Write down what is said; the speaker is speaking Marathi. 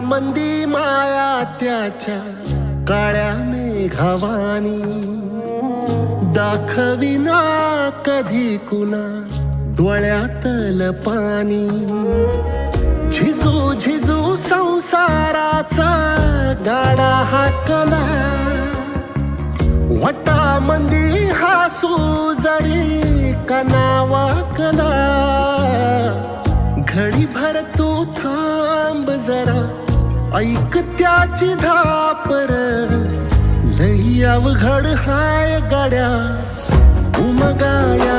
मंदी माया त्याच्या काळ्या मेघावानी, दाखविना कधी कुणा डोळ्यातल पाणी. झिजू झिजू संसाराचा गाडा हाकला, वटामंदी हासू जरी कना वाकला. घडी भर तू थांब जरा, ऐक त्याची धापर, लई अवघड हाय गड्या उमगाया